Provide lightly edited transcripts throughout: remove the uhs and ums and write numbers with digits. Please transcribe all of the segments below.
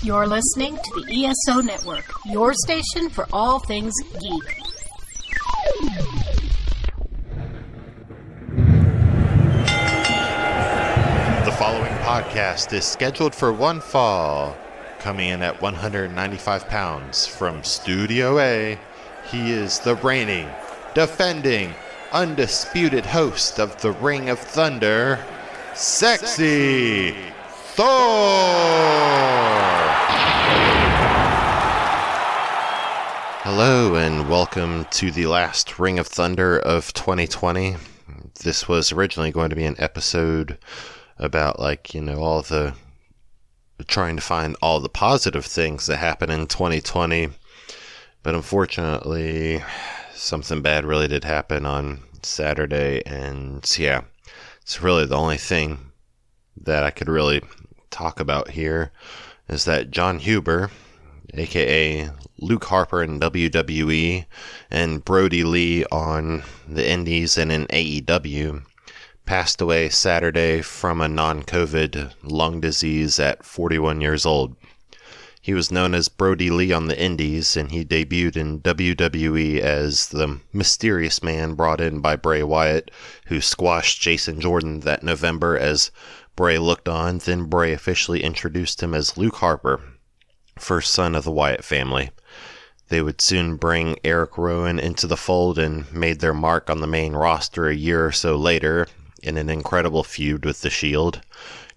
You're listening to the ESO Network, your station for all things geek. The following podcast is scheduled for one fall. Coming in at 195 pounds from Studio A, he is the reigning, defending, undisputed host of the Ring of Thunder, Sexy Thor! Hello and welcome to the last Ring of Thunder of 2020. This was originally going to be an episode about all the trying to find all the positive things that happened in 2020, but unfortunately something bad really did happen on Saturday, and yeah, it's really the only thing that I could really talk about here is that John Huber, aka Luke Harper in WWE and Brodie Lee on the Indies and in AEW, passed away Saturday from a non-COVID lung disease at 41 years old. He was known as Brodie Lee on the Indies, and he debuted in WWE as the mysterious man brought in by Bray Wyatt, who squashed Jason Jordan that November as Bray looked on. Then Bray officially introduced him as Luke Harper, first son of the Wyatt family. They would soon bring Eric Rowan into the fold and made their mark on the main roster a year or so later in an incredible feud with The Shield.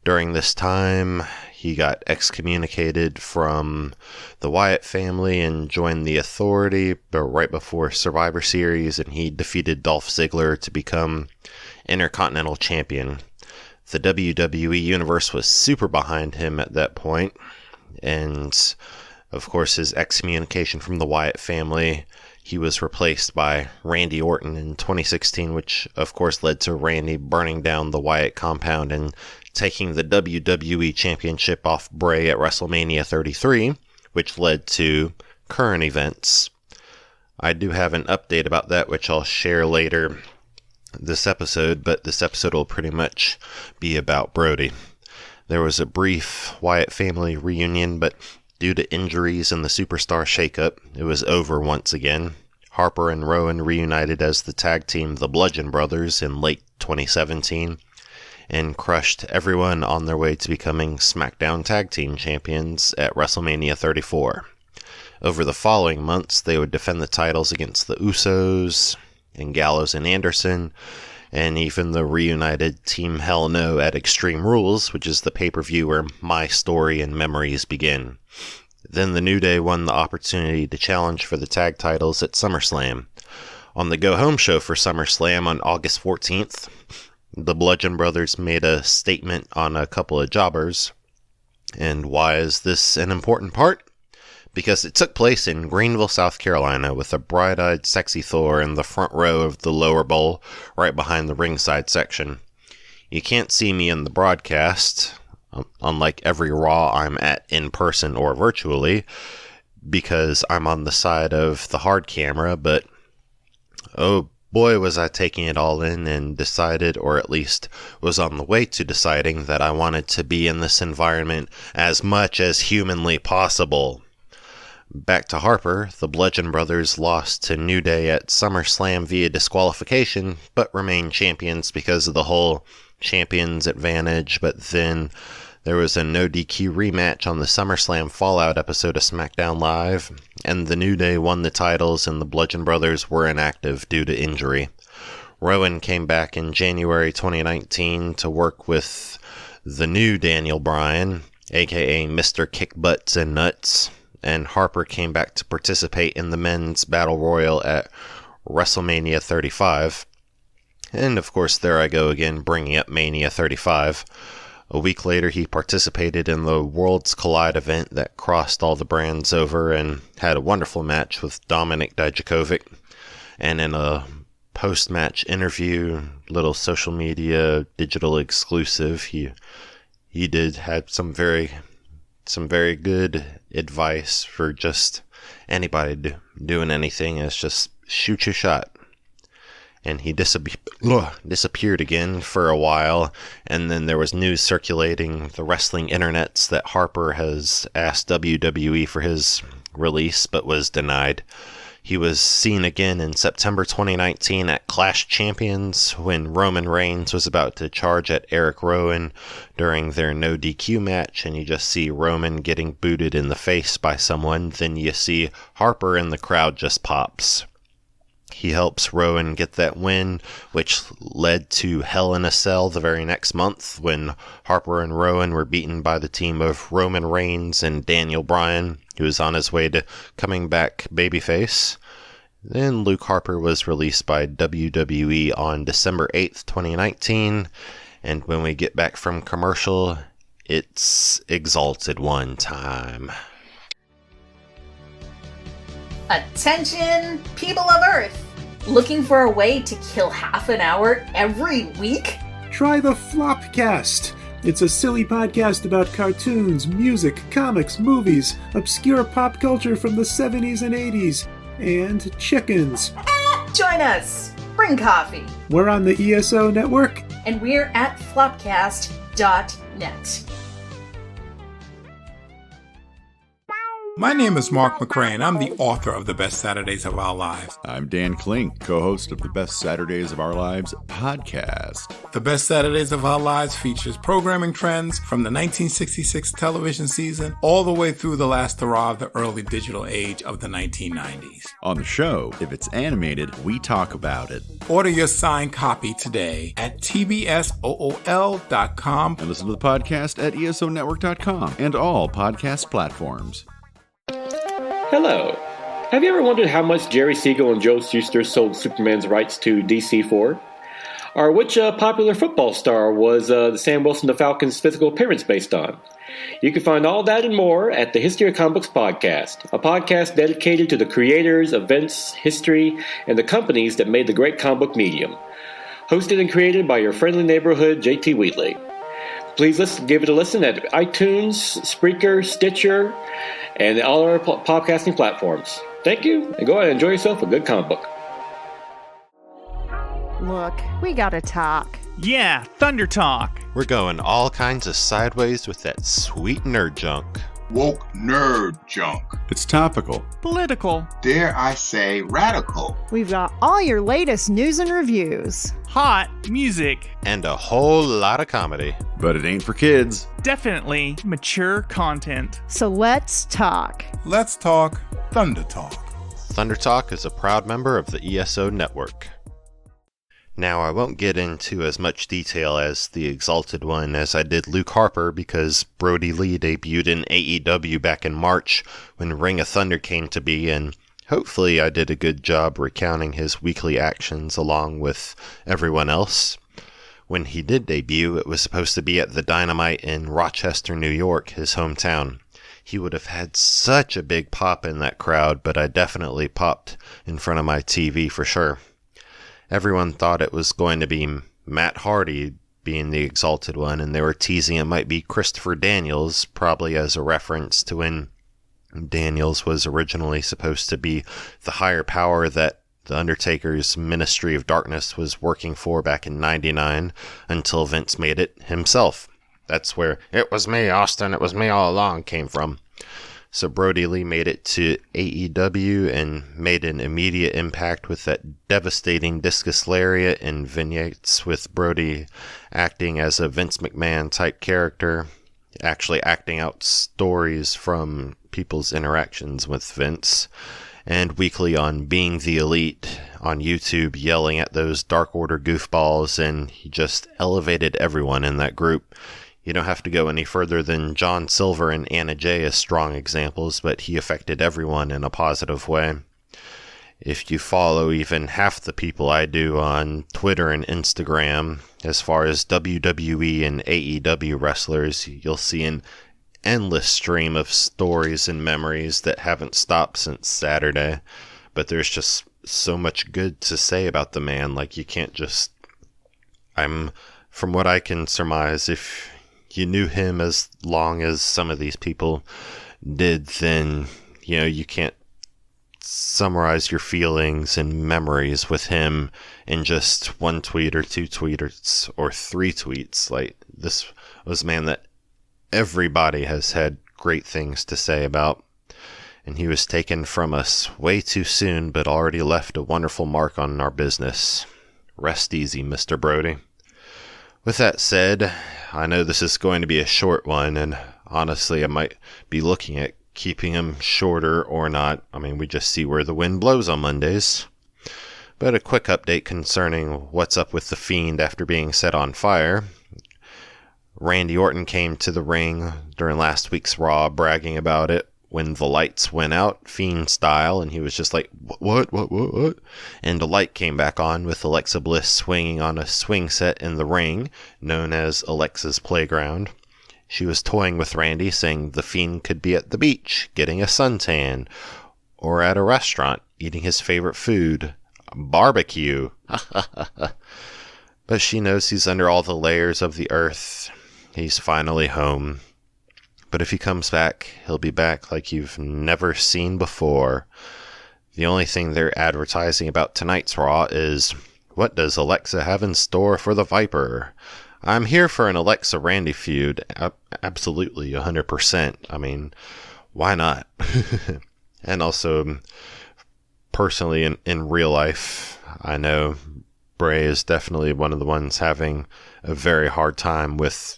During this time, he got excommunicated from the Wyatt family and joined the Authority, but right before Survivor Series, and he defeated Dolph Ziggler to become Intercontinental Champion. The WWE Universe was super behind him at that point, and of course his excommunication from the Wyatt family, he was replaced by Randy Orton in 2016, which of course led to Randy burning down the Wyatt compound and taking the WWE Championship off Bray at WrestleMania 33, which led to current events. I do have an update about that, which I'll share later this episode, but this episode will pretty much be about Brodie. There was a brief Wyatt family reunion, but due to injuries and the superstar shakeup, it was over once again. Harper and Rowan reunited as the tag team The Bludgeon Brothers in late 2017 and crushed everyone on their way to becoming SmackDown Tag Team Champions at WrestleMania 34. Over the following months, they would defend the titles against the Usos and Gallows and Anderson, and even the reunited Team Hell No at Extreme Rules, which is the pay-per-view where my story and memories begin. Then the New Day won the opportunity to challenge for the tag titles at SummerSlam. On the go-home show for SummerSlam on August 14th, the Bludgeon Brothers made a statement on a couple of jobbers. And why is this an important part? Because it took place in Greenville, South Carolina, with a bright-eyed sexy Thor in the front row of the lower bowl, right behind the ringside section. You can't see me in the broadcast, unlike every Raw I'm at in person or virtually, because I'm on the side of the hard camera, but oh boy was I taking it all in and decided, or at least was on the way to deciding, that I wanted to be in this environment as much as humanly possible. Back to Harper, the Bludgeon Brothers lost to New Day at SummerSlam via disqualification, but remained champions because of the whole champions advantage. But then there was a no DQ rematch on the SummerSlam Fallout episode of SmackDown Live, and the New Day won the titles and the Bludgeon Brothers were inactive due to injury. Rowan came back in January 2019 to work with the new Daniel Bryan, aka Mr. Kick Butts and Nuts, and Harper came back to participate in the men's battle royal at WrestleMania 35. And of course, there I go again, bringing up Mania 35. A week later, he participated in the Worlds Collide event that crossed all the brands over and had a wonderful match with Dominik Dijakovic. And in a post-match interview, little social media, digital exclusive, he did have some very good advice for just anybody doing anything. It's just shoot your shot. and he disappeared again for a while. And then there was news circulating the wrestling internets that Harper has asked WWE for his release, but was denied. He was seen again in September 2019 at Clash Champions when Roman Reigns was about to charge at Eric Rowan during their no DQ match, and you just see Roman getting booted in the face by someone. Then you see Harper and the crowd just pops. He helps Rowan get that win, which led to Hell in a Cell the very next month when Harper and Rowan were beaten by the team of Roman Reigns and Daniel Bryan, who was on his way to coming back babyface. Then Luke Harper was released by WWE on December 8th, 2019, and when we get back from commercial, it's Exalted One time. Attention, people of Earth! Looking for a way to kill half an hour every week? Try the Flopcast. It's a silly podcast about cartoons, music, comics, movies, obscure pop culture from the 70s and 80s, and chickens. Join us! Bring coffee! We're on the ESO network. And we're at flopcast.net. My name is Mark McCray, and I'm the author of The Best Saturdays of Our Lives. I'm Dan Klink, co-host of the Best Saturdays of Our Lives podcast. The Best Saturdays of Our Lives features programming trends from the 1966 television season all the way through the last hurrah of the early digital age of the 1990s. On the show, if it's animated, we talk about it. Order your signed copy today at tbsool.com. And listen to the podcast at esonetwork.com and all podcast platforms. Hello. Have you ever wondered how much Jerry Siegel and Joe Shuster sold Superman's rights to DC for? Or which popular football star was the Sam Wilson the Falcon's physical appearance based on? You can find all that and more at the History of Comic Books podcast, a podcast dedicated to the creators, events, history, and the companies that made the great comic book medium. Hosted and created by your friendly neighborhood JT Wheatley. Please give it a listen at iTunes, Spreaker, Stitcher, and all our podcasting platforms. Thank you, and go ahead and enjoy yourself a good comic book. Look, we gotta talk. Yeah, Thunder Talk. We're going all kinds of sideways with that sweet nerd junk. Woke nerd junk. It's topical. Political. Dare I say radical. We've got all your latest news and reviews. Hot music. And a whole lot of comedy. But it ain't for kids. Definitely mature content. So let's talk. Let's talk Thunder Talk. Thunder Talk is a proud member of the ESO network. Now, I won't get into as much detail as the Exalted One as I did Luke Harper because Brodie Lee debuted in AEW back in March when Ring of Thunder came to be, and hopefully I did a good job recounting his weekly actions along with everyone else. When he did debut, it was supposed to be at the Dynamite in Rochester, New York, his hometown. He would have had such a big pop in that crowd, but I definitely popped in front of my TV for sure. Everyone thought it was going to be Matt Hardy being the Exalted One, and they were teasing it might be Christopher Daniels, probably as a reference to when Daniels was originally supposed to be the higher power that The Undertaker's Ministry of Darkness was working for back in '99 until Vince made it himself. That's where "it was me, Austin, it was me all along" came from. So Brodie Lee made it to AEW and made an immediate impact with that devastating discus lariat and vignettes with Brodie acting as a Vince McMahon type character, actually acting out stories from people's interactions with Vince, and weekly on Being the Elite on YouTube yelling at those Dark Order goofballs, and he just elevated everyone in that group. You don't have to go any further than John Silver and Anna Jay as strong examples, but he affected everyone in a positive way. If you follow even half the people I do on Twitter and Instagram, as far as WWE and AEW wrestlers, you'll see an endless stream of stories and memories that haven't stopped since Saturday. But there's just so much good to say about the man, like you can't just... From what I can surmise, if you knew him as long as some of these people did, then, you can't summarize your feelings and memories with him in just one tweet or two tweets or three tweets. Like, this was a man that everybody has had great things to say about, and he was taken from us way too soon, but already left a wonderful mark on our business. Rest easy, Mr. Brodie. With that said, I know this is going to be a short one, and honestly, I might be looking at keeping him shorter or not. I mean, we just see where the wind blows on Mondays. But a quick update concerning what's up with The Fiend after being set on fire. Randy Orton came to the ring during last week's Raw bragging about it when the lights went out, Fiend style, and he was just like, what? And the light came back on with Alexa Bliss swinging on a swing set in the ring, known as Alexa's Playground. She was toying with Randy, saying the Fiend could be at the beach, getting a suntan, or at a restaurant, eating his favorite food, barbecue. But she knows he's under all the layers of the earth. He's finally home. But if he comes back, he'll be back like you've never seen before. The only thing they're advertising about tonight's Raw is, what does Alexa have in store for the Viper? I'm here for an Alexa Randy feud. Absolutely, 100%. I mean, why not? And also, personally, in real life, I know Bray is definitely one of the ones having a very hard time with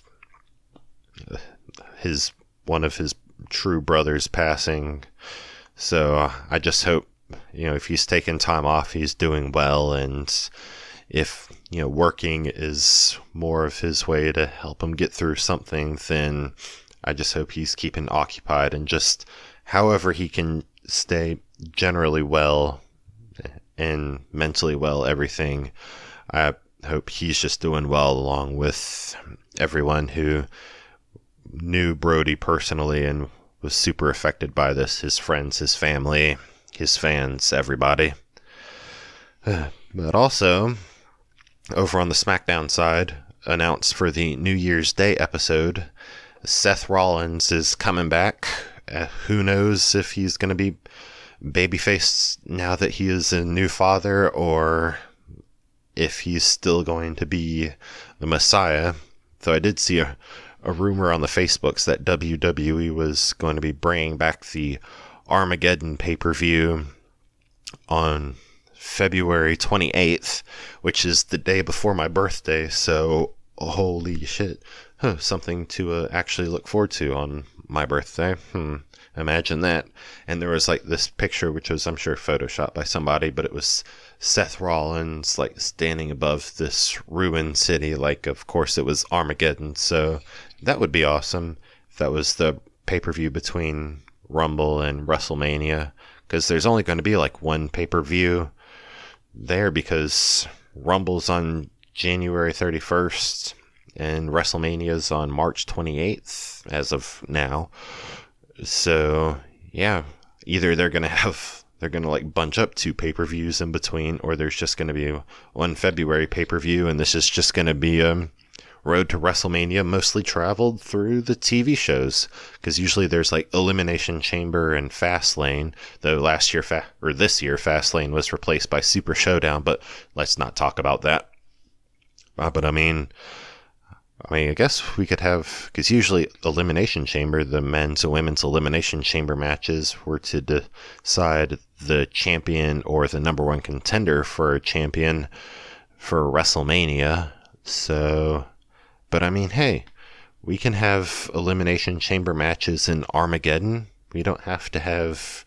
one of his true brothers passing. So I just hope, if he's taking time off, he's doing well, and if working is more of his way to help him get through something, then I just hope he's keeping occupied and just however he can stay generally well and mentally well, everything. I hope he's just doing well, along with everyone who knew Brodie personally and was super affected by this, his friends, his family, his fans, everybody. But also, over on the SmackDown side, announced for the New Year's Day episode, Seth Rollins is coming back. Who knows if he's going to be babyface now that he is a new father, or if he's still going to be the Messiah. Though I did see a rumor on the Facebooks that WWE was going to be bringing back the Armageddon pay-per-view on February 28th, which is the day before my birthday, so holy shit. Something to actually look forward to on my birthday. Imagine that. And there was like this picture, which was, I'm sure, photoshopped by somebody, but it was Seth Rollins like standing above this ruined city. Like, of course, it was Armageddon, so that would be awesome if that was the pay-per-view between Rumble and WrestleMania, because there's only going to be like one pay-per-view there, because Rumble's on January 31st and WrestleMania's on March 28th as of now. So yeah, either they're going to like bunch up two pay-per-views in between, or there's just going to be one February pay-per-view, and this is just going to be a Road to WrestleMania mostly traveled through the TV shows, because usually there's like Elimination Chamber and Fastlane, though this year Fastlane was replaced by Super Showdown, but let's not talk about that. But I mean, I guess we could have, because usually Elimination Chamber, the men's and women's Elimination Chamber matches were to decide the champion or the number one contender for a champion for WrestleMania. So, but I mean, hey, we can have Elimination Chamber matches in Armageddon. We don't have to have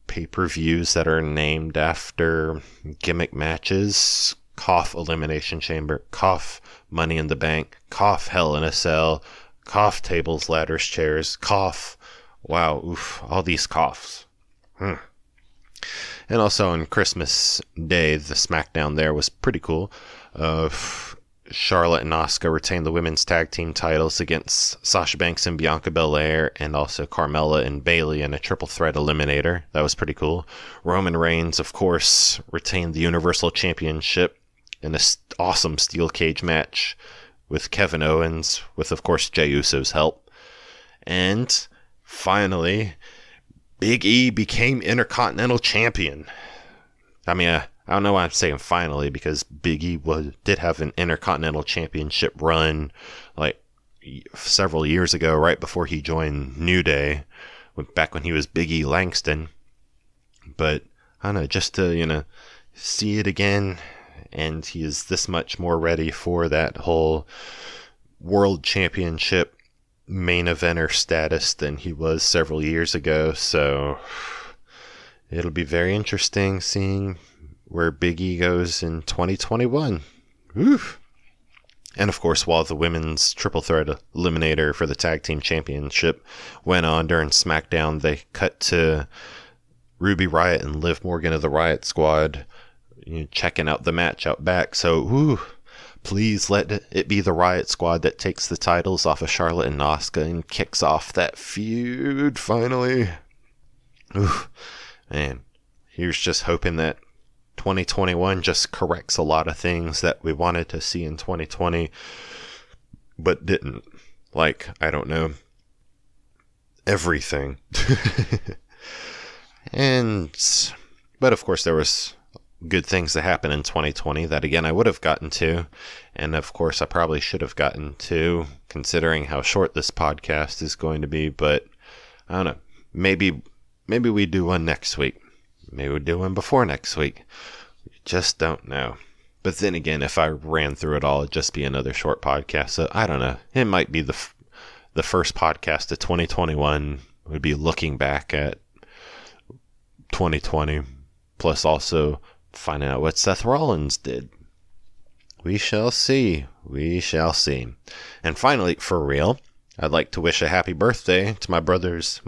pay-per-views that are named after gimmick matches. Cough Elimination Chamber, cough Money in the Bank, cough Hell in a Cell, cough Tables, Ladders, Chairs, cough, wow, oof, all these coughs. And also on Christmas Day, the SmackDown there was pretty cool. Charlotte and Asuka retained the women's tag team titles against Sasha Banks and Bianca Belair, and also Carmella and Bayley in a triple threat eliminator. That was pretty cool. Roman Reigns, of course, retained the Universal Championship in an awesome steel cage match with Kevin Owens, with, of course, Jey Uso's help. And finally, Big E became Intercontinental Champion. I mean, I don't know why I'm saying finally, because Big E did have an Intercontinental Championship run like several years ago, right before he joined New Day, back when he was Big E Langston. But I don't know, just to, see it again, and he is this much more ready for that whole World Championship main eventer status than he was several years ago. So it'll be very interesting seeing where Big E goes in 2021. Oof. And of course, while the women's triple threat eliminator for the tag team championship went on during SmackDown, they cut to Ruby Riott and Liv Morgan of the Riott Squad checking out the match out back. So, please let it be the Riott Squad that takes the titles off of Charlotte and Asuka and kicks off that feud finally. Man, here's just hoping that 2021 just corrects a lot of things that we wanted to see in 2020 but didn't. Like, I don't know, everything. But of course there was good things that happened in 2020 that again I would have gotten to, and of course I probably should have gotten to, considering how short this podcast is going to be. But I don't know, maybe we do one next week. Maybe we do one before next week. We just don't know. But then again, if I ran through it all, it'd just be another short podcast. So I don't know. It might be the first podcast of 2021 would be looking back at 2020, plus also finding out what Seth Rollins did. We shall see. We shall see. And finally, for real, I'd like to wish a happy birthday to my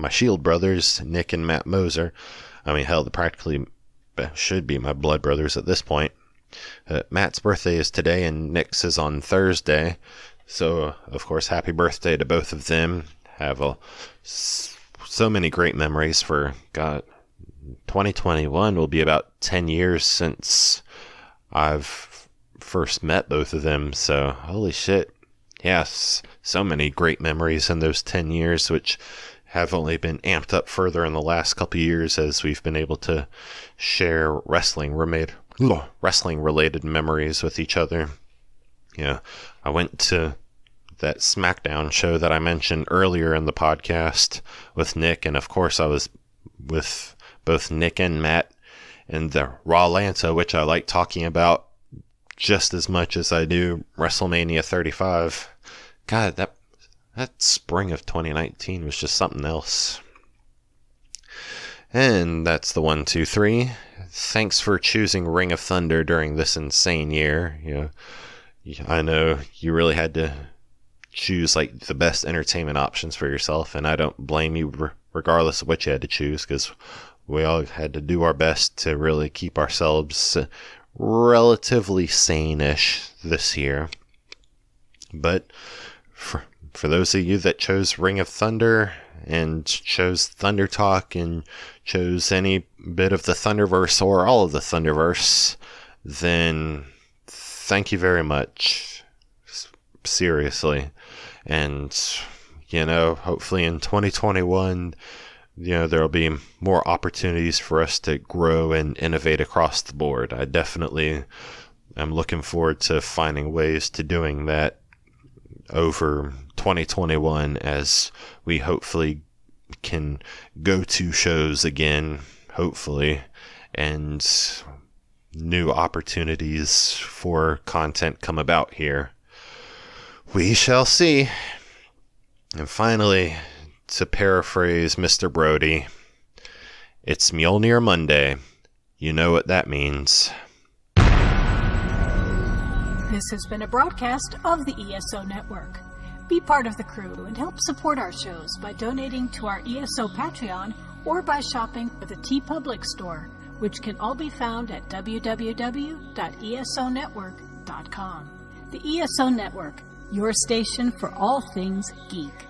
Shield brothers, Nick and Matt Moser. I mean, hell, they practically should be my blood brothers at this point. Matt's birthday is today and Nick's is on Thursday. So, of course, happy birthday to both of them. Have so many great memories for, God, 2021 will be about 10 years since I've first met both of them. So, holy shit. Yes, so many great memories in those 10 years, which have only been amped up further in the last couple of years as we've been able to share wrestling-related memories with each other. Yeah, I went to that SmackDown show that I mentioned earlier in the podcast with Nick, and of course I was with both Nick and Matt in the Raw Lanta, which I like talking about just as much as I do WrestleMania 35. God, that spring of 2019 was just something else. And that's the 1, 2, 3. Thanks for choosing Ring of Thunder during this insane year. I know you really had to choose like the best entertainment options for yourself, and I don't blame you regardless of what you had to choose, because we all had to do our best to really keep ourselves relatively sane-ish this year. But for those of you that chose Ring of Thunder and chose Thunder Talk and chose any bit of the Thunderverse or all of the Thunderverse, then thank you very much. Seriously. And, hopefully in 2021, there'll be more opportunities for us to grow and innovate across the board. I definitely am looking forward to finding ways to doing that over 2021 as we hopefully can go to shows again, hopefully, and new opportunities for content come about here. We shall see. And finally, to paraphrase Mr. Brodie, it's Mjolnir Monday. You know what that means. This has been a broadcast of the ESO Network. Be part of the crew and help support our shows by donating to our ESO Patreon or by shopping at the TeePublic store, which can all be found at www.esonetwork.com. The ESO Network, your station for all things geek.